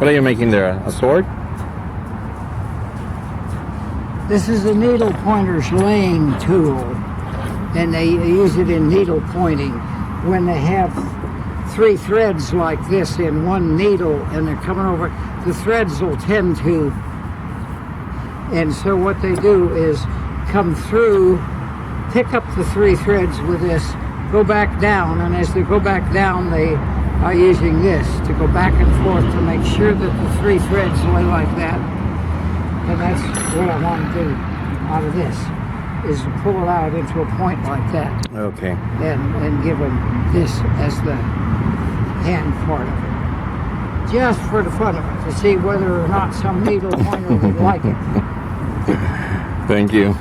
What are you making there? A sword? This is a needle pointer's laying tool, and they use it in needle pointing. When they have 3 threads like this in one needle and they're coming over, the threads will tend to, and so what they do is come through, pick up the 3 threads with this, go back down, and as they go back down, they are using this to go back and forth to make sure that the 3 threads lay like that. And that's what I want to do out of this, is to pull it out into a point like that. Okay. And give them this as the hand part of it. Just for the fun of it, to see whether or not some needle pointer would like it. Thank you.